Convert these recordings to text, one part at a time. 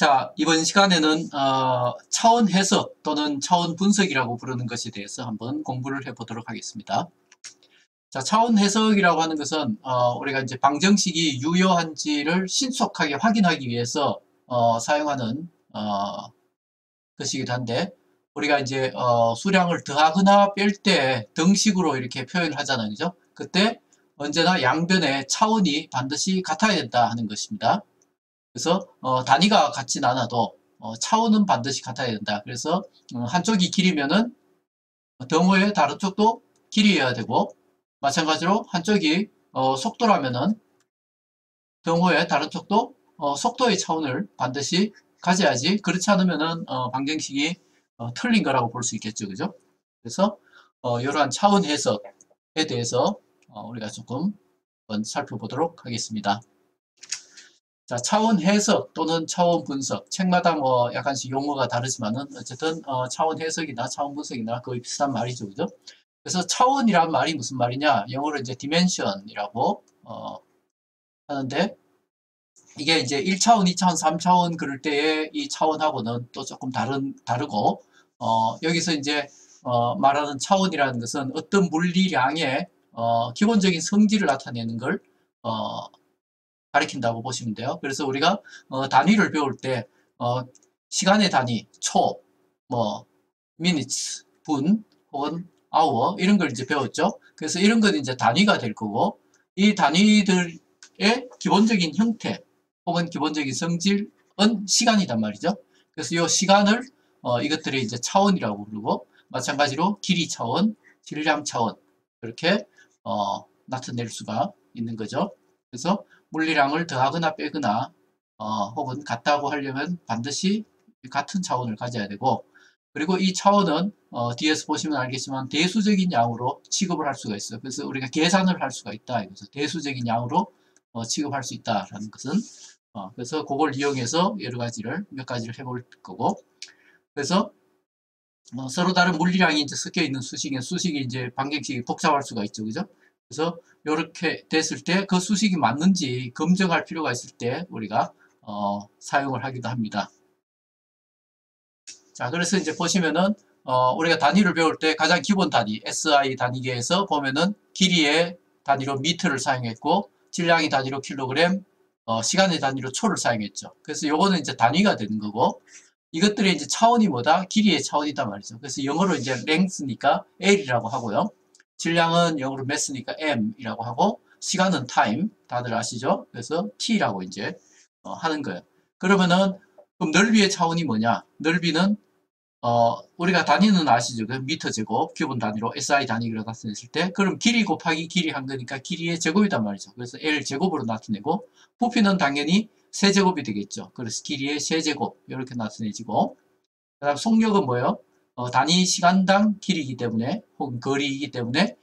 자, 이번 시간에는 차원 해석 또는 차원 분석이라고 부르는 것에 대해서 한번 공부를 해보도록 하겠습니다. 자, 차원 해석이라고 하는 것은 우리가 이제 방정식이 유효한지를 신속하게 확인하기 위해서 사용하는 것이기도 한데, 우리가 이제 수량을 더하거나 뺄 때 등식으로 이렇게 표현을 하잖아요, 그죠? 그때 언제나 양변의 차원이 반드시 같아야 된다 하는 것입니다. 그래서 단위가 같진 않아도 차원은 반드시 같아야 된다. 그래서 한쪽이 길이면은 등호의 다른 쪽도 길이여야 되고, 마찬가지로 한쪽이 속도라면은 등호의 다른 쪽도 속도의 차원을 반드시 가져야지, 그렇지 않으면은 방정식이 틀린 거라고 볼 수 있겠죠, 그죠? 그래서 이러한 차원 해석에 대해서 우리가 조금 한번 살펴보도록 하겠습니다. 자, 차원 해석 또는 차원 분석, 책마다 뭐 약간씩 용어가 다르지만은 어쨌든 차원 해석이나 차원 분석이나 거의 비슷한 말이죠, 그죠? 그래서 차원이란 말이 무슨 말이냐? 영어로 이제 dimension이라고 하는데, 이게 이제 1차원, 2차원, 3차원 그럴 때의 이 차원하고는 또 조금 다르고, 여기서 이제 말하는 차원이라는 것은 어떤 물리량의 기본적인 성질을 나타내는 걸 가리킨다고 보시면 돼요. 그래서 우리가 단위를 배울 때 시간의 단위, 초, 뭐 minutes, 분, 혹은 hour 이런 걸 이제 배웠죠. 그래서 이런 건 이제 단위가 될 거고, 이 단위들의 기본적인 형태 혹은 기본적인 성질은 시간이단 말이죠. 그래서 이 시간을 이것들을 이제 차원이라고 부르고, 마찬가지로 길이 차원, 질량 차원 이렇게 나타낼 수가 있는 거죠. 그래서 물리량을 더하거나 빼거나 혹은 같다고 하려면 반드시 같은 차원을 가져야 되고, 그리고 이 차원은 뒤에서 보시면 알겠지만 대수적인 양으로 취급을 할 수가 있어요. 그래서 우리가 계산을 할 수가 있다. 그래서 대수적인 양으로 취급할 수 있다라는 것은 그래서 그걸 이용해서 여러 가지를 몇 가지를 해볼 거고, 그래서 서로 다른 물리량이 이제 섞여 있는 수식이 이제 방정식이 복잡할 수가 있죠, 그죠? 그래서 이렇게 됐을 때 그 수식이 맞는지 검증할 필요가 있을 때 우리가 사용을 하기도 합니다. 자, 그래서 이제 보시면은 우리가 단위를 배울 때 가장 기본 단위 SI 단위계에서 보면은 길이의 단위로 미터를 사용했고, 질량의 단위로 킬로그램, 시간의 단위로 초를 사용했죠. 그래서 요거는 이제 단위가 되는 거고, 이것들의 이제 차원이 뭐다? 길이의 차원이다 말이죠. 그래서 영어로 이제 length니까 L이라고 하고요. 질량은 영어로 mass니까 M이라고 하고, 시간은 time, 다들 아시죠? 그래서 T라고 이제 하는 거예요. 그러면은 그럼 넓이의 차원이 뭐냐? 넓이는 우리가 단위는 아시죠? 그 미터 제곱, 기본 단위로 SI 단위로 나타냈을 때, 그럼 길이 곱하기 길이 한 거니까 길이의 제곱이단 말이죠. 그래서 L 제곱으로 나타내고, 부피는 당연히 세제곱이 되겠죠. 그래서 길이의 세제곱 이렇게 나타내지고, 그다음 속력은 뭐예요? 단위 시간당 길이기 때문에 혹은 거리이기 때문에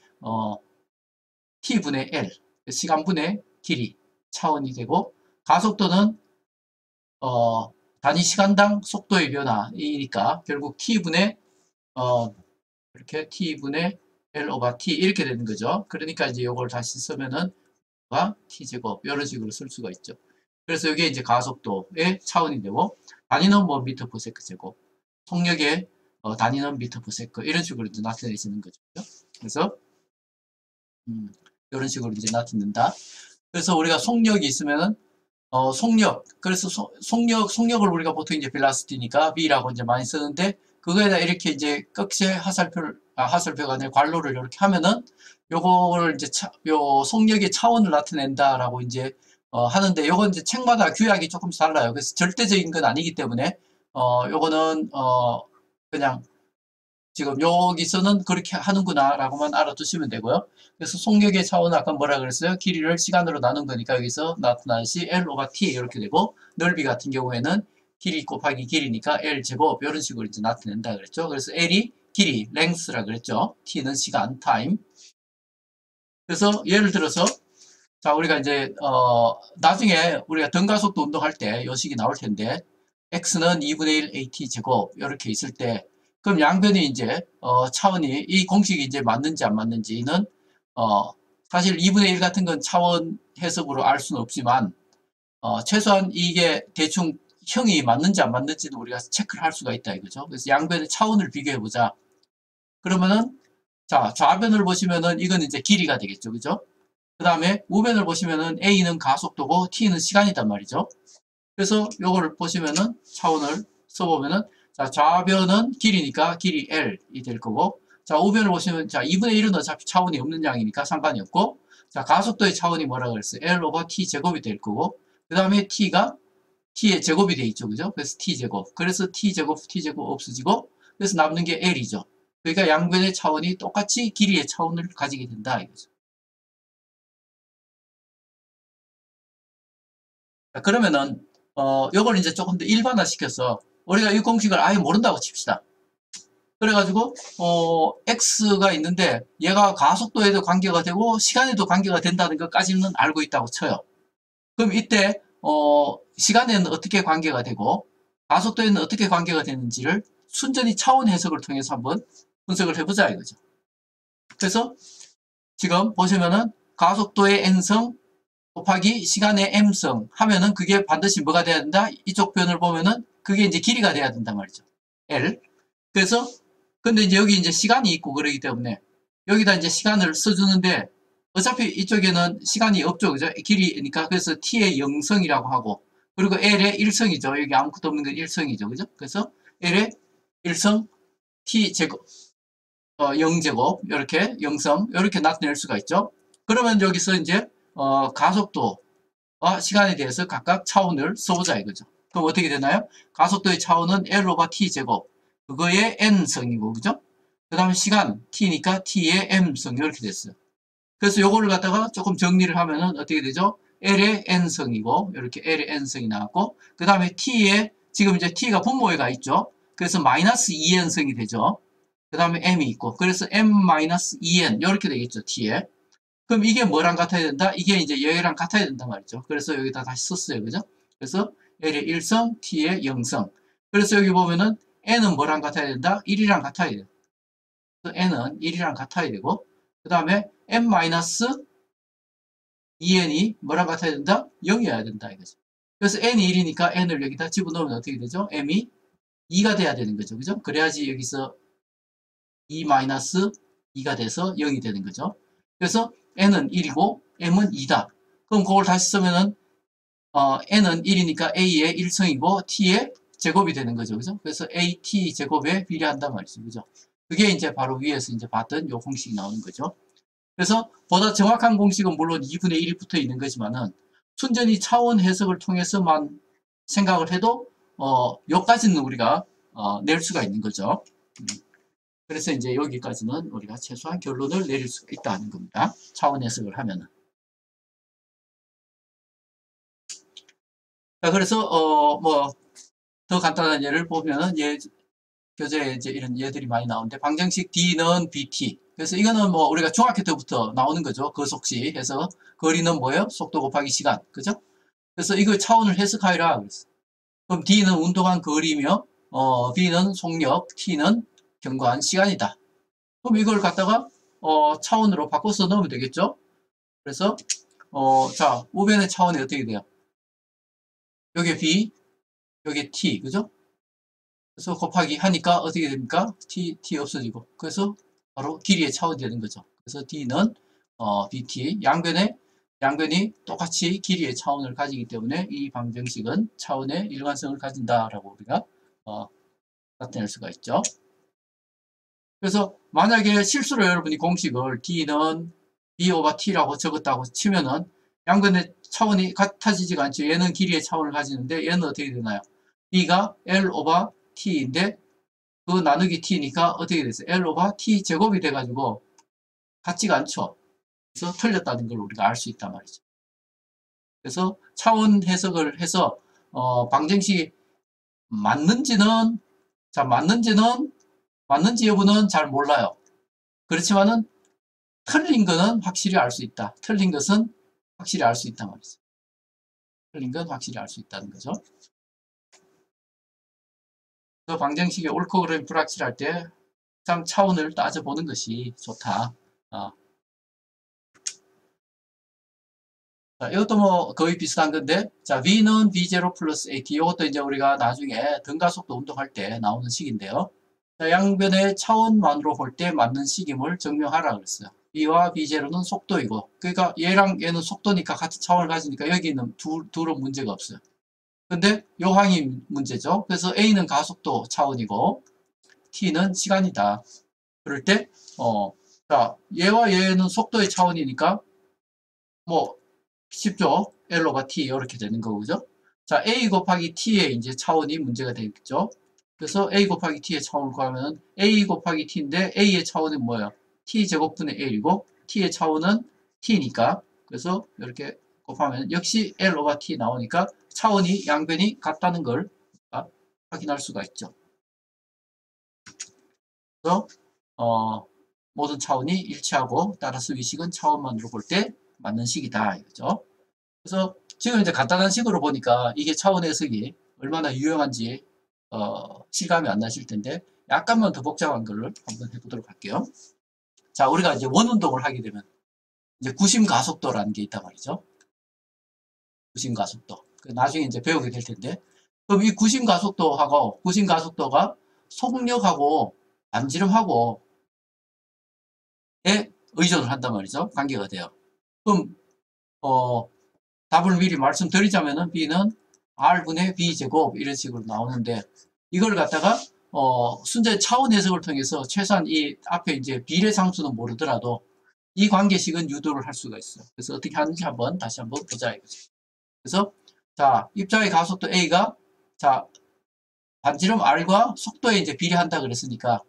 T분의 L, 시간분의 길이 차원이 되고, 가속도는 단위 시간당 속도의 변화이니까 결국 T분의 이렇게 T분의 L 오버 T 이렇게 되는 거죠. 그러니까 이제 이걸 다시 쓰면은 T제곱 이런 식으로 쓸 수가 있죠. 그래서 이게 이제 가속도의 차원이 되고, 단위는 뭐 미터 퍼 세컨 제곱, 속력의 단위는 미터 퍼 세컨 이런 식으로 이제 나타내지는 거죠. 그래서 이런 식으로 이제 나타낸다. 그래서 우리가 속력이 있으면은 속력, 그래서 속력을 우리가 보통 이제 velocity니까 V라고 이제 많이 쓰는데, 그거에다 이렇게 이제 꺽쇠 하살표가 아니라 괄호를 이렇게 하면은 요거를 이제 요 속력의 차원을 나타낸다라고 이제 하는데, 요건 이제 책마다 규약이 조금씩 달라요. 그래서 절대적인 건 아니기 때문에 요거는 그냥 지금 여기서는 그렇게 하는구나 라고만 알아두시면 되고요. 그래서 속력의 차원은 아까 뭐라 그랬어요? 길이를 시간으로 나눈 거니까 여기서 나타나듯이 L 오버 T 이렇게 되고, 넓이 같은 경우에는 길이 곱하기 길이니까 L 제곱 이런 식으로 이제 나타낸다 그랬죠. 그래서 L이 길이, length라 그랬죠. T는 시간, time. 그래서 예를 들어서 자, 우리가 이제 나중에 우리가 등가속도 운동할 때 요식이 나올 텐데, X는 2분의 1 AT 제곱 이렇게 있을 때, 그럼 양변이 이제 차원이 이 공식이 이제 맞는지 안 맞는지는 사실 2분의 1 같은 건 차원 해석으로 알 수는 없지만 최소한 이게 대충 형이 맞는지 안 맞는지는 우리가 체크를 할 수가 있다 이거죠. 그래서 양변의 차원을 비교해 보자. 그러면은 자, 좌변을 보시면은 이건 이제 길이가 되겠죠. 그죠? 그 다음에 우변을 보시면은 A는 가속도고 T는 시간이단 말이죠. 그래서 요거를 보시면은 차원을 써보면은 자, 좌변은 길이니까 길이 L이 될 거고 자, 우변을 보시면 자, 2분의 1은 어차피 차원이 없는 양이니까 상관이 없고 자, 가속도의 차원이 뭐라고 그랬어요? L 오버 T 제곱이 될 거고 그 다음에 T가 T의 제곱이 돼 있죠. 그죠? 그래서 T제곱. 그래서 T제곱 없어지고 그래서 남는 게 L이죠. 그러니까 양변의 차원이 똑같이 길이의 차원을 가지게 된다 이거죠. 자, 그러면은 요걸 이제 조금 더 일반화시켜서 우리가 이 공식을 아예 모른다고 칩시다. 그래가지고 x가 있는데 얘가 가속도에도 관계가 되고 시간에도 관계가 된다는 것까지는 알고 있다고 쳐요. 그럼 이때 시간에는 어떻게 관계가 되고 가속도에는 어떻게 관계가 되는지를 순전히 차원 해석을 통해서 한번 분석을 해보자 이거죠. 그래서 지금 보시면은 가속도의 n성 곱하기 시간의 m성 하면은 그게 반드시 뭐가 돼야 된다? 이쪽 변을 보면은 그게 이제 길이가 돼야 된단 말이죠. L. 그래서 근데 이제 여기 이제 시간이 있고 그러기 때문에 여기다 이제 시간을 써주는데 어차피 이쪽에는 시간이 없죠. 그죠? 길이니까 그래서 t의 0성이라고 하고 그리고 l의 1성이죠. 여기 아무것도 없는 건 1성이죠. 그죠? 그래서 l의 1성 t 제곱 0제곱 이렇게 0성 이렇게 나타낼 수가 있죠. 그러면 여기서 이제 가속도와 시간에 대해서 각각 차원을 써보자 이거죠. 그럼 어떻게 되나요? 가속도의 차원은 L 오버 T 제곱 그거의 N성이고 그죠? 그 다음에 시간 T니까 T의 M성 이렇게 됐어요. 그래서 요거를 갖다가 조금 정리를 하면은 어떻게 되죠? L의 N성이고 이렇게 L의 N성이 나왔고 그 다음에 T의 지금 이제 T가 분모에가 있죠. 그래서 마이너스 2N성이 되죠. 그 다음에 M이 있고 그래서 M-2N 이렇게 되겠죠. T에. 그럼 이게 뭐랑 같아야 된다? 이게 이제 얘랑 같아야 된단 말이죠. 그래서 여기다 다시 썼어요. 그죠? 그래서 L의 1성, T의 0성. 그래서 여기 보면은 N은 뭐랑 같아야 된다? 1이랑 같아야 돼요. 그래서 N은 1이랑 같아야 되고, 그 다음에 M-2N이 뭐랑 같아야 된다? 0이어야 된다. 이거죠. 그래서 N이 1이니까 N을 여기다 집어넣으면 어떻게 되죠? M이 2가 돼야 되는 거죠. 그죠? 그래야지 여기서 2-2가 돼서 0이 되는 거죠. 그래서 n은 1이고 m은 2다. 그럼 그걸 다시 쓰면은 n은 1이니까 a의 1성이고 t의 제곱이 되는 거죠. 그죠? 그래서 at 제곱에 비례한단 말이죠. 그죠? 그게 이제 바로 위에서 이제 봤던 요 공식이 나오는 거죠. 그래서 보다 정확한 공식은 물론 2분의 1이 붙어 있는 거지만은 순전히 차원 해석을 통해서만 생각을 해도 요까지는 우리가 낼 수가 있는 거죠. 그래서 이제 여기까지는 우리가 최소한 결론을 내릴 수가 있다는 겁니다. 차원 해석을 하면은. 자, 그래서 뭐 더 간단한 예를 보면은 교재에 이제 이런 예들이 많이 나오는데 방정식 D는 BT. 그래서 이거는 뭐 우리가 중학교 때부터 나오는 거죠. 거속시 해서 거리는 뭐예요? 속도 곱하기 시간. 그죠? 그래서 이걸 차원을 해석하여라. 그랬어. 그럼 D는 운동한 거리며 B는 속력, T는 경과한 시간이다. 그럼 이걸 갖다가 차원으로 바꿔서 넣으면 되겠죠? 그래서 자, 우변의 차원이 어떻게 돼요? 여기에 B, 여기에 T, 그죠? 그래서 곱하기 하니까 어떻게 됩니까? T 없어지고. 그래서 바로 길이의 차원이 되는 거죠. 그래서 D는 BT, 양변이 똑같이 길이의 차원을 가지기 때문에 이 방정식은 차원의 일관성을 가진다라고 우리가 나타낼 수가 있죠. 그래서 만약에 실수로 여러분이 공식을 D는 B 오버 T라고 적었다고 치면은 양변의 차원이 같아지지가 않죠. 얘는 길이의 차원을 가지는데 얘는 어떻게 되나요? B가 L 오버 T인데 그 나누기 T니까 어떻게 됐어요? L 오버 T 제곱이 돼가지고 같지가 않죠. 그래서 틀렸다는 걸 우리가 알 수 있단 말이죠. 그래서 차원 해석을 해서 방정식이 맞는지는 맞는지 여부는 잘 몰라요. 그렇지만은 틀린 거는 확실히 알 수 있다. 틀린 것은 확실히 알 수 있단 말이죠. 틀린 건 확실히 알 수 있다는 거죠. 그 방정식이 옳고 그름이 불확실할 때 참 차원을 따져보는 것이 좋다. 자, 이것도 뭐 거의 비슷한 건데, 자, V는 V0 플러스 AT. 이것도 이제 우리가 나중에 등가속도 운동할 때 나오는 식인데요. 자, 양변의 차원만으로 볼 때 맞는 식임을 증명하라 그랬어요. V와 V0는 속도이고, 그러니까 얘랑 얘는 속도니까 같은 차원을 가지니까 여기는 둘은 문제가 없어요. 근데 요 항이 문제죠. 그래서 A는 가속도 차원이고, T는 시간이다. 그럴 때, 자, 얘와 얘는 속도의 차원이니까, 뭐, 쉽죠? L로가 T 이렇게 되는 거죠. 자, A 곱하기 T의 이제 차원이 문제가 되겠죠. 그래서 A 곱하기 T의 차원을 구하면 A 곱하기 T인데 A의 차원은 뭐예요? T 제곱분의 L이고 T의 차원은 T니까 그래서 이렇게 곱하면 역시 L로가 T 나오니까 차원이 양변이 같다는 걸 확인할 수가 있죠. 그래서 모든 차원이 일치하고 따라서 위식은 차원만으로 볼 때 맞는 식이다 이거죠. 그래서 지금 이제 간단한 식으로 보니까 이게 차원 해석이 얼마나 유용한지 실감이 안 나실 텐데 약간만 더 복잡한 걸 한번 해보도록 할게요. 자, 우리가 이제 원운동을 하게 되면 이제 구심 가속도라는 게 있단 말이죠. 구심 가속도. 나중에 이제 배우게 될 텐데 그럼 이 구심 가속도하고 구심 가속도가 속력하고 반지름하고 에 의존을 한단 말이죠. 관계가 돼요. 그럼 답을 미리 말씀드리자면은 B는 R분의 B제곱 이런 식으로 나오는데 이걸 갖다가 순전히 차원 해석을 통해서 최소한 이 앞에 이제 비례상수는 모르더라도 이 관계식은 유도를 할 수가 있어요. 그래서 어떻게 하는지 다시 한번 보자 이거죠. 그래서 자, 입자의 가속도 A가 자, 반지름 R과 속도에 이제 비례한다 그랬으니까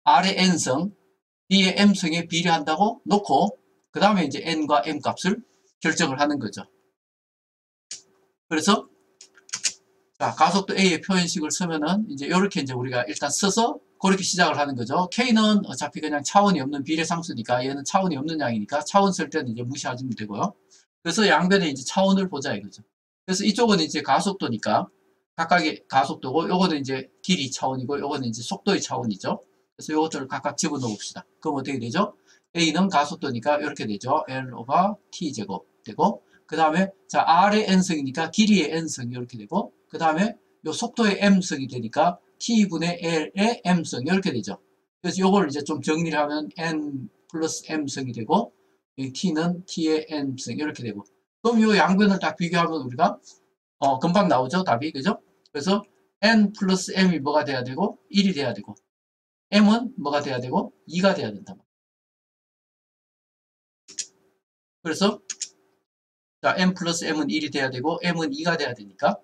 R의 N성, B의 M성에 비례한다고 놓고 그 다음에 이제 N과 M 값을 결정을 하는 거죠. 그래서 자, 가속도 A의 표현식을 쓰면은 이제 이렇게 이제 우리가 일단 써서 그렇게 시작을 하는 거죠. K는 어차피 그냥 차원이 없는 비례상수니까 얘는 차원이 없는 양이니까 차원 쓸 때는 이제 무시하시면 되고요. 그래서 양변에 이제 차원을 보자 이거죠. 그래서 이쪽은 이제 가속도니까 각각의 가속도고 요거는 이제 길이 차원이고 요거는 이제 속도의 차원이죠. 그래서 요것들을 각각 집어넣어 봅시다. 그럼 어떻게 되죠? A는 가속도니까 이렇게 되죠. L 오버 T 제곱 되고 그 다음에 자 R의 N성이니까 길이의 N성이 이렇게 되고 그 다음에 요 속도의 M성이 되니까 T분의 L의 M성 이렇게 되죠. 그래서 요걸 이제 좀 정리를 하면 N 플러스 M성이 되고 T는 T의 N성 이렇게 되고 그럼 요 양변을 딱 비교하면 우리가 금방 나오죠 답이 그죠? 그래서 N 플러스 M이 뭐가 돼야 되고 1이 돼야 되고 M은 뭐가 돼야 되고 2가 돼야 된다. 그래서 자 M 플러스 M은 1이 돼야 되고 M은 2가 돼야 되니까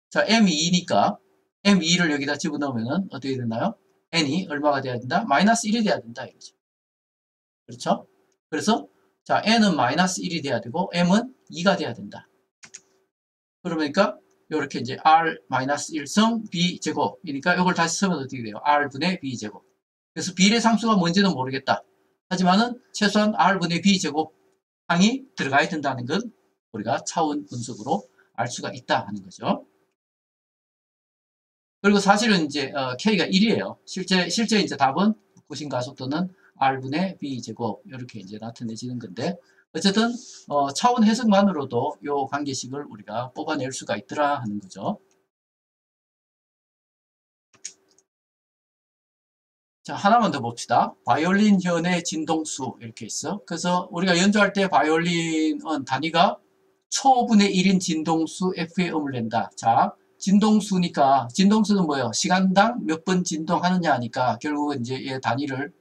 자 M이 2니까 M2를 여기다 집어넣으면 어떻게 되나요? N이 얼마가 돼야 된다? 마이너스 1이 돼야 된다 이거죠. 그렇죠? 그래서 자 N은 마이너스 1이 돼야 되고 M은 2가 돼야 된다. 그러니까 이렇게 이제 R-1성 B제곱이니까 이걸 다시 쓰면 어떻게 돼요? R분의 B제곱. 그래서 비례상수가 뭔지는 모르겠다. 하지만은 최소한 R분의 B제곱 항이 들어가야 된다는 건 우리가 차원 분석으로 알 수가 있다 하는 거죠. 그리고 사실은 이제 K가 1이에요. 실제 이제 답은 구심 가속도는 R분의 B제곱 이렇게 이제 나타내지는 건데 어쨌든 차원 해석만으로도 이 관계식을 우리가 뽑아낼 수가 있더라 하는 거죠. 자, 하나만 더 봅시다. 바이올린 현의 진동수 이렇게 있어. 그래서 우리가 연주할 때 바이올린은 단위가 초분의 1인 진동수 F의 음을 낸다. 자, 진동수니까 진동수는 뭐예요? 시간당 몇 번 진동하느냐 하니까 결국은 이제 얘 단위를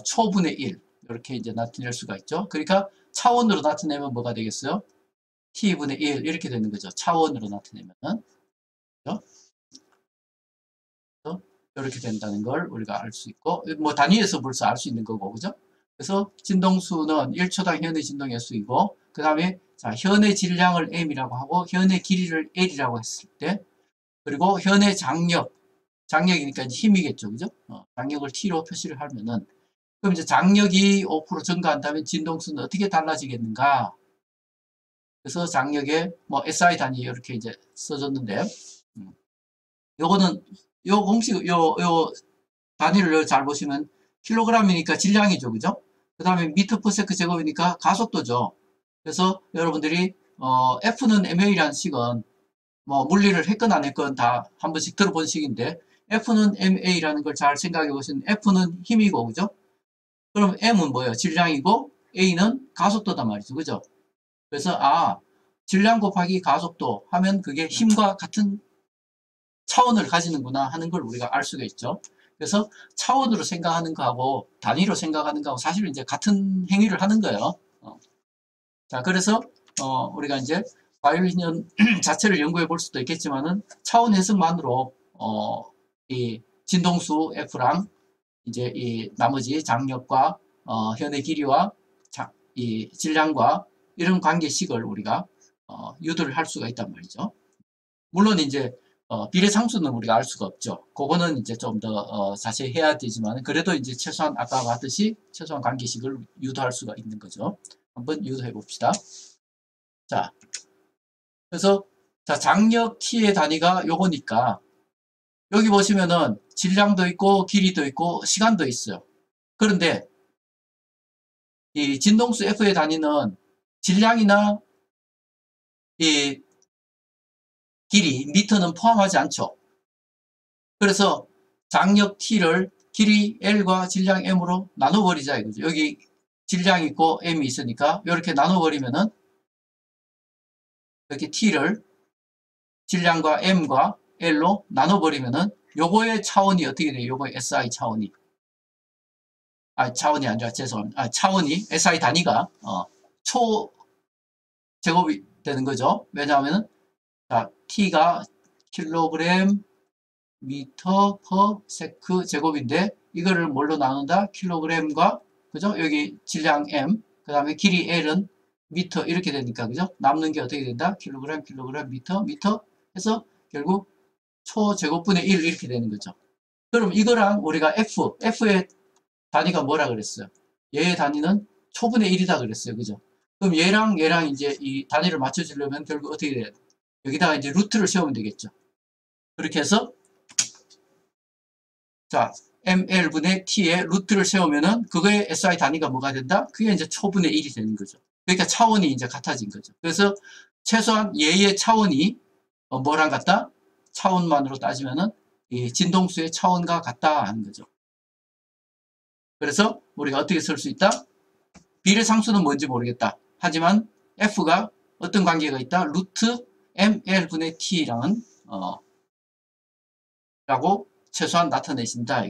초분의 1 이렇게 이제 나타낼 수가 있죠. 그러니까 차원으로 나타내면 뭐가 되겠어요? T분의 1 이렇게 되는 거죠. 차원으로 나타내면은. 그렇죠? 이렇게 된다는 걸 우리가 알 수 있고 뭐 단위에서 벌써 알 수 있는 거고 그죠? 그래서 진동수는 1초당 현의 진동의 수이고 그 다음에 자 현의 질량을 M이라고 하고 현의 길이를 L이라고 했을 때 그리고 현의 장력이니까 이제 힘이겠죠 그죠? 장력을 T로 표시를 하면은 그럼 이제 장력이 5% 증가한다면 진동수는 어떻게 달라지겠는가? 그래서 장력에 뭐 SI 단위 이렇게 이제 써줬는데 요거는 요 공식 요 단위를 잘 보시면 킬로그램이니까 질량이죠 그죠? 그 다음에 미터 퍼 세크 제곱이니까 가속도죠. 그래서 여러분들이 F는 ma라는 식은 뭐 물리를 했건 안 했건 다 한 번씩 들어본 식인데 F는 ma라는 걸 잘 생각해 보시면 F는 힘이고 그죠? 그럼 M은 뭐예요? 질량이고 A는 가속도단 말이죠. 그죠? 그래서 질량 곱하기 가속도 하면 그게 힘과 같은 차원을 가지는구나 하는 걸 우리가 알 수가 있죠. 그래서 차원으로 생각하는 거하고 단위로 생각하는 거하고 사실은 이제 같은 행위를 하는 거예요. 자, 그래서 우리가 이제 바이올린 자체를 연구해 볼 수도 있겠지만은 차원 해석만으로 이 진동수 F랑 이제 이 나머지 장력과 현의 길이와 이 질량과 이런 관계식을 우리가 유도를 할 수가 있단 말이죠. 물론 이제 비례상수는 우리가 알 수가 없죠. 그거는 이제 좀 더 자세히 해야 되지만 그래도 이제 최소한 아까 봤듯이 최소한 관계식을 유도할 수가 있는 거죠. 한번 유도해 봅시다. 자, 그래서 자 장력 t의 단위가 요거니까 여기 보시면은 질량도 있고 길이도 있고 시간도 있어요. 그런데 이 진동수 F의 단위는 질량이나 이 길이, 미터는 포함하지 않죠. 그래서 장력 T를 길이 L과 질량 M으로 나눠버리자 이거죠. 여기 질량이 있고 M이 있으니까 이렇게 나눠버리면은 이렇게 T를 질량과 M과 L로 나눠버리면은 요거의 차원이 어떻게 돼요? 요거의 SI 차원이. 차원이 아니라 죄송합니다. 차원이 SI 단위가 초 제곱이 되는 거죠. 왜냐하면은 자, T가 킬로그램 미터 퍼 세크 제곱인데 이거를 뭘로 나눈다? 킬로그램과 그죠? 여기 질량 M 그 다음에 길이 L은 미터 이렇게 되니까 그죠? 남는 게 어떻게 된다? 킬로그램 미터 해서 결국 초제곱분의 1 이렇게 되는 거죠. 그럼 이거랑 우리가 F의 단위가 뭐라 그랬어요? 얘의 단위는 초분의 1이다 그랬어요. 그죠? 그럼 얘랑 이제 이 단위를 맞춰주려면 결국 어떻게 돼요? 여기다가 이제 루트를 세우면 되겠죠. 그렇게 해서 자, ml분의 t에 루트를 세우면은 그거의 SI 단위가 뭐가 된다? 그게 이제 초분의 1이 되는 거죠. 그러니까 차원이 이제 같아진 거죠. 그래서 최소한 얘의 차원이 뭐랑 같다? 차원만으로 따지면은 이 진동수의 차원과 같다 하는 거죠. 그래서 우리가 어떻게 쓸 수 있다? 비례상수는 뭔지 모르겠다. 하지만 F가 어떤 관계가 있다? 루트 ml분의 t랑은 라고 최소한 나타내신다.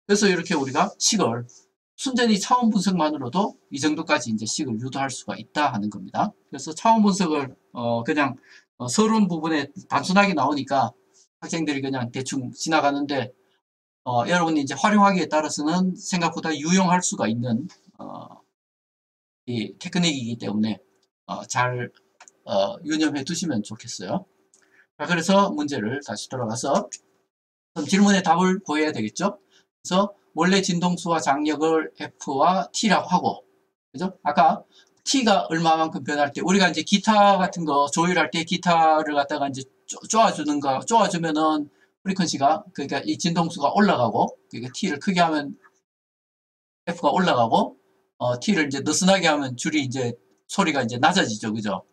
그래서 이렇게 우리가 식을 순전히 차원 분석만으로도 이 정도까지 이제 식을 유도할 수가 있다 하는 겁니다. 그래서 차원 분석을 그냥 서론 부분에 단순하게 나오니까 학생들이 그냥 대충 지나가는데 여러분이 이제 활용하기에 따라서는 생각보다 유용할 수가 있는 이 테크닉이기 때문에 잘 유념해 두시면 좋겠어요. 자, 그래서 문제를 다시 돌아가서 그럼 질문에 답을 보여야 되겠죠? 그래서 원래 진동수와 장력을 F와 T라고 하고, 그죠? 아까 T가 얼마만큼 변할 때, 우리가 이제 기타 같은 거 조율할 때 기타를 갖다가 이제 쪼아주면은 프리퀀시가, 그러니까 이 진동수가 올라가고, 그러니까 T를 크게 하면 F가 올라가고, T를 이제 느슨하게 하면 줄이 이제 소리가 이제 낮아지죠. 그죠?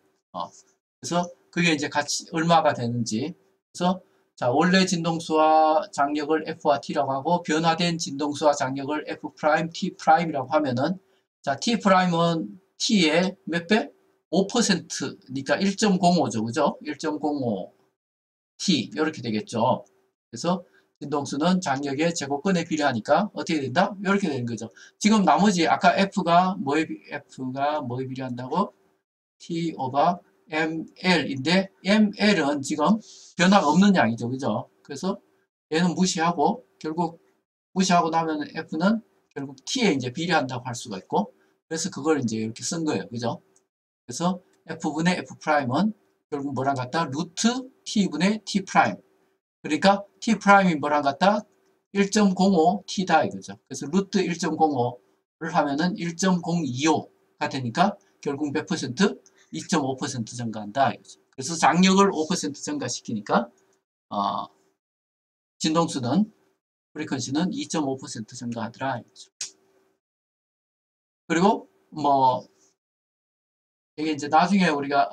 그래서 그게 이제 같이 얼마가 되는지. 그래서 자, 원래 진동수와 장력을 F와 T라고 하고 변화된 진동수와 장력을 F 프라임, T 프라임이라고 하면은 자, T 프라임은 T의 몇 배? 5%니까 1.05죠. 그죠? 1.05 T 이렇게 되겠죠. 그래서 진동수는 장력의 제곱근에 비례하니까 어떻게 된다? 이렇게 되는 거죠. 지금 나머지 아까 F가 뭐에 비례한다고? T 오버 ML인데 ML은 지금 변화가 없는 양이죠. 그죠? 그래서 얘는 무시하고 결국 무시하고 나면 F는 결국 T에 이제 비례한다고 할 수가 있고 그래서 그걸 이제 이렇게 쓴 거예요. 그죠? 그래서 F분의 F 프라임은 결국 뭐랑 같다? 루트 T분의 T 프라임. 그러니까 T 프라임이 뭐랑 같다? 1.05 T다 이거죠. 그래서 루트 1.05를 하면은 1.025가 되니까 결국 몇 퍼센트? 2.5% 증가한다 이거죠. 그래서 장력을 5% 증가시키니까 진동수는 프리퀀시는 2.5% 증가하더라 이거죠. 그리고 뭐 이게 이제 나중에 우리가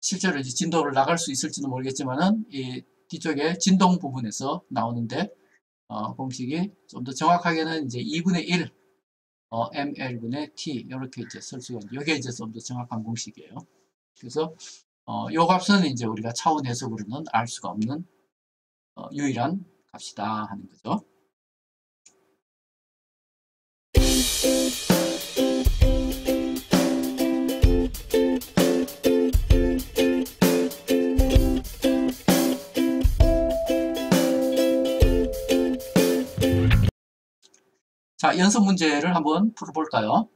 실제로 이제 진도를 나갈 수 있을지는 모르겠지만은 이 뒤쪽에 진동 부분에서 나오는데 공식이 좀 더 정확하게는 이제 2분의 1 ml분의 t 이렇게 이제 쓸 수가 있는데 이게 이제 좀 더 정확한 공식이에요. 그래서 요 값은 이제 우리가 차원 해석으로는 알 수가 없는 유일한 값이다 하는 거죠. 자, 연습 문제를 한번 풀어볼까요?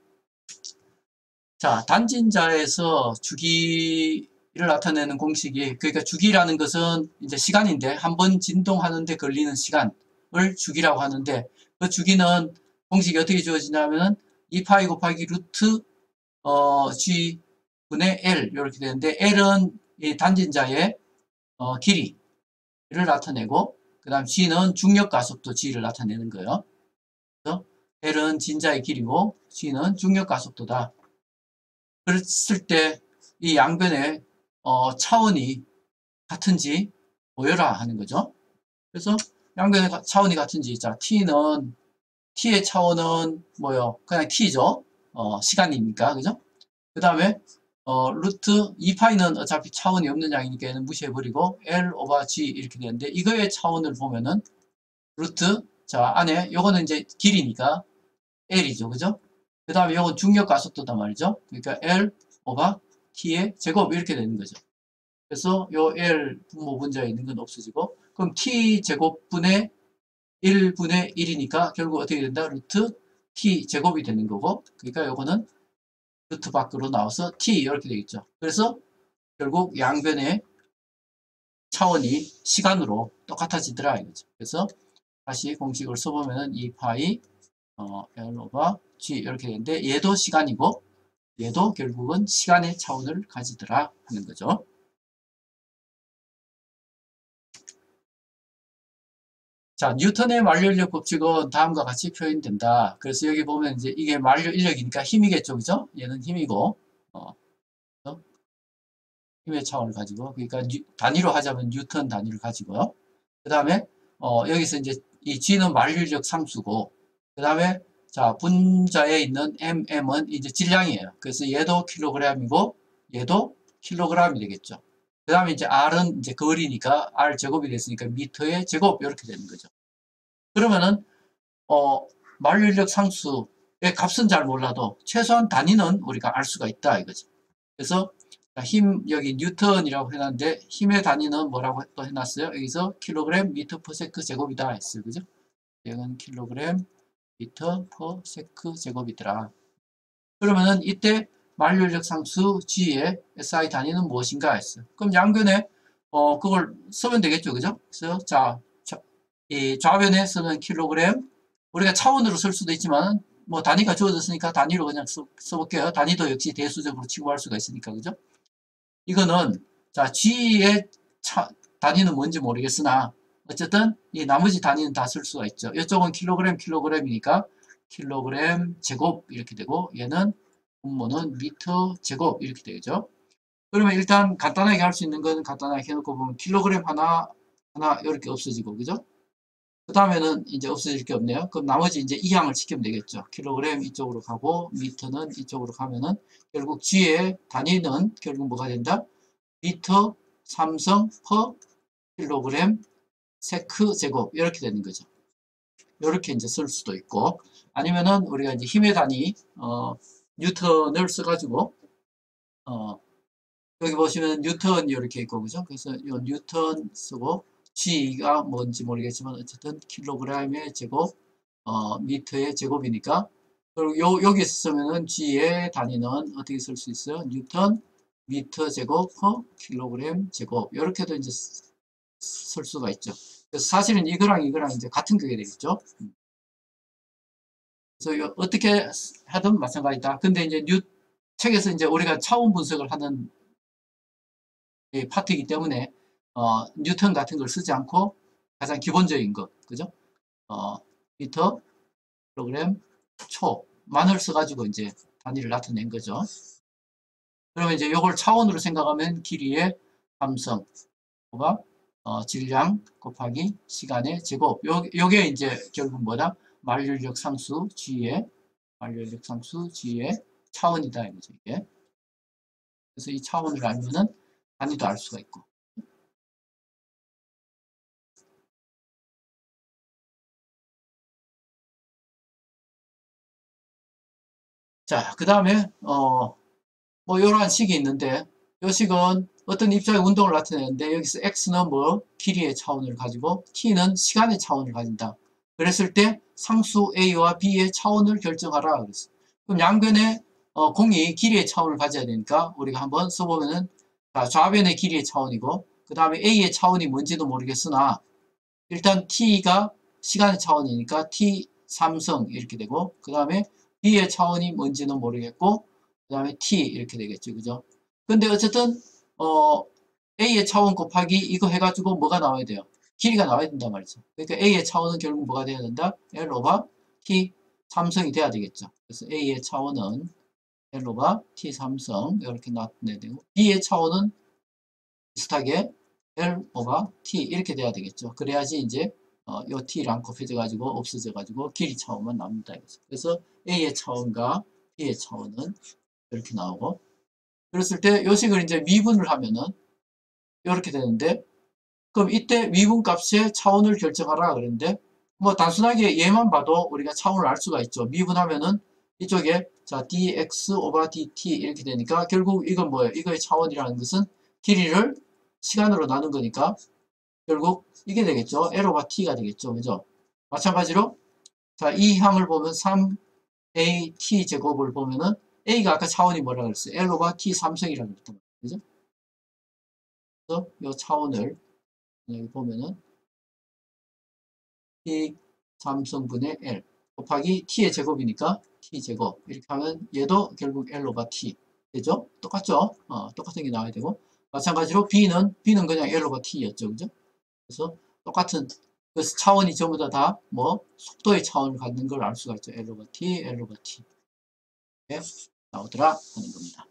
자, 단진자에서 주기를 나타내는 공식이, 그러니까 주기라는 것은 이제 시간인데, 한 번 진동하는데 걸리는 시간을 주기라고 하는데, 그 주기는 공식이 어떻게 주어지냐면, 2파이 곱하기 루트, g 분의 l, 이렇게 되는데, l은 이 단진자의, 길이를 나타내고, 그 다음 g는 중력 가속도 g를 나타내는 거예요. 그래서 L은 진자의 길이고 G는 중력 가속도다. 그랬을 때 이 양변의 차원이 같은지 보여라 하는 거죠. 그래서 양변의 차원이 같은지, 자, T의 차원은 뭐요? 그냥 T죠. 시간이니까, 그죠? 그 다음에 루트 2파이는 어차피 차원이 없는 양이니까 얘는 무시해버리고 L 오버 G 이렇게 되는데, 이거의 차원을 보면은 루트, 자, 안에 요거는 이제 길이니까 L이죠. 그죠? 그 다음에 이건 중력 가속도단 말이죠. 그러니까 L 오바 T의 제곱 이렇게 되는 거죠. 그래서 요 L 분모 분자에 있는 건 없어지고, 그럼 T 제곱분의 1분의 1이니까 결국 어떻게 된다? 루트 T 제곱이 되는 거고, 그러니까 요거는 루트 밖으로 나와서 T 이렇게 되겠죠. 그래서 결국 양변의 차원이 시간으로 똑같아지더라 이거죠. 그래서 다시 공식을 써보면은 2파이 L 오버 G 이렇게 되는데, 얘도 시간이고 얘도 결국은 시간의 차원을 가지더라 하는 거죠. 자, 뉴턴의 만류인력 법칙은 다음과 같이 표현된다. 그래서 여기 보면 이제 이게 만류인력이니까 힘이겠죠, 그죠? 얘는 힘이고, 힘의 차원을 가지고, 그러니까 단위로 하자면 뉴턴 단위를 가지고요. 그 다음에 여기서 이제 이 G는 만류인력 상수고, 그 다음에 자, 분자에 있는 mm은 이제 질량이에요. 그래서 얘도 킬로그램이고 얘도 킬로그램이 되겠죠. 그 다음에 이제 r은 이제 거리니까 r 제곱이 됐으니까 미터의 제곱 이렇게 되는 거죠. 그러면은 만류인력 상수의 값은 잘 몰라도 최소한 단위는 우리가 알 수가 있다 이거죠. 그래서 힘 여기 뉴턴이라고 해놨는데 힘의 단위는 뭐라고 또 해놨어요? 여기서 킬로그램 미터 퍼 세크 제곱이다 했어요. 그죠? 이건 킬로그램 미터 퍼 세크 제곱이더라. 그러면은 이때 만류인력 상수 G의 SI 단위는 무엇인가 했어요. 그럼 양변에 그걸 쓰면 되겠죠. 그죠? 그래서 자, 이 좌변에 쓰는 킬로그램, 우리가 차원으로 쓸 수도 있지만 뭐 단위가 주어졌으니까 단위로 그냥 써볼게요. 단위도 역시 대수적으로 취급할 수가 있으니까. 그죠? 이거는 자, G의 단위는 뭔지 모르겠으나 어쨌든 이 나머지 단위는 다 쓸 수가 있죠. 이쪽은 킬로그램이니까 킬로그램 제곱 이렇게 되고, 얘는 분모는 미터 제곱 이렇게 되죠. 그러면 일단 간단하게 할 수 있는 건 간단하게 해놓고 보면 킬로그램 하나 이렇게 없어지고, 그죠? 그 다음에는 이제 없어질 게 없네요. 그럼 나머지 이제 이항을 시키면 되겠죠. 킬로그램 이쪽으로 가고 미터는 이쪽으로 가면은 결국 G의 단위는 결국 뭐가 된다? 미터 삼성 퍼 킬로그램 세크 제곱 이렇게 되는 거죠. 이렇게 이제 쓸 수도 있고, 아니면은 우리가 이제 힘의 단위 뉴턴을 써가지고 여기 보시면 뉴턴 이렇게 있고, 그죠? 그래서 이 뉴턴 쓰고 G가 뭔지 모르겠지만 어쨌든 킬로그램의 제곱 미터의 제곱이니까, 그리고 여기서 쓰면은 G의 단위는 어떻게 쓸 수 있어요? 뉴턴 미터 제곱 퍼 킬로그램 제곱 이렇게도 이제 쓸 수가 있죠. 그래서 사실은 이거랑 이제 같은 게 되겠죠. 그래서 어떻게 하든 마찬가지다. 근데 이제 책에서 이제 우리가 차원 분석을 하는 파트이기 때문에 뉴턴 같은 걸 쓰지 않고 가장 기본적인 거, 그죠? 미터, 킬로그램, 초만을 써가지고 이제 단위를 나타낸 거죠. 그러면 이제 요걸 차원으로 생각하면 길이의 함성, 질량 곱하기 시간의 제곱. 요게 이제 결국 뭐다? 만류인력 상수 G의 차원이다 이거죠, 이게. 그래서 이 차원을 알면은 단위도 알 수가 있고. 자, 그 다음에 뭐 이러한 식이 있는데 이 식은 어떤 입자의 운동을 나타내는데 여기서 x는 뭐 길이의 차원을 가지고 t는 시간의 차원을 가진다. 그랬을 때 상수 a와 b의 차원을 결정하라 그랬어. 그럼 양변의 공이 길이의 차원을 가져야 되니까 우리가 한번 써보면은 좌변의 길이의 차원이고 그 다음에 a의 차원이 뭔지도 모르겠으나 일단 t가 시간의 차원이니까 t 3성 이렇게 되고 그 다음에 b의 차원이 뭔지는 모르겠고 그 다음에 t 이렇게 되겠죠. 그죠? 근데 어쨌든 a의 차원 곱하기 이거 해가지고 뭐가 나와야 돼요? 길이가 나와야 된단 말이죠. 그러니까 a의 차원은 결국 뭐가 돼야 된다? l 오버 t 3성이 돼야 되겠죠. 그래서 a의 차원은 l 오버 t 3성 이렇게 나타내야 되고 b의 차원은 비슷하게 L 오버 T 이렇게 돼야 되겠죠. 그래야지 이제 요 T랑 곱해져가지고 없어져가지고 길이 차원만 남는다. 그래서 A의 차원과 B의 차원은 이렇게 나오고 그랬을 때 요식을 이제 미분을 하면은 이렇게 되는데 그럼 이때 미분 값의 차원을 결정하라 그랬는데 뭐 단순하게 얘만 봐도 우리가 차원을 알 수가 있죠. 미분하면은 이쪽에 자 dx 오버 dt 이렇게 되니까 결국 이건 뭐예요? 이거의 차원이라는 것은 길이를 시간으로 나눈 거니까 결국 이게 되겠죠. L 오버 T가 되겠죠. 그죠? 마찬가지로 자, 이 항을 보면 3AT 제곱을 보면은 A가 아까 차원이 뭐라 그랬어요? L 오버 T 3성이라고 그랬단 말이에요. 그죠? 그래서 이 차원을 여기 보면은 T 3성분의 L 곱하기 T의 제곱이니까 T 제곱 이렇게 하면 얘도 결국 L 오버 T 되죠? 똑같죠? 똑같은 게 나와야 되고 마찬가지로 B는 그냥 L 오버 T였죠. 그죠? 그래서 똑같은 그래서 차원이 전부 다 뭐 속도의 차원을 갖는 걸 알 수가 있죠. L 오버 T, L 오버 T 이렇게 나오더라 하는 겁니다.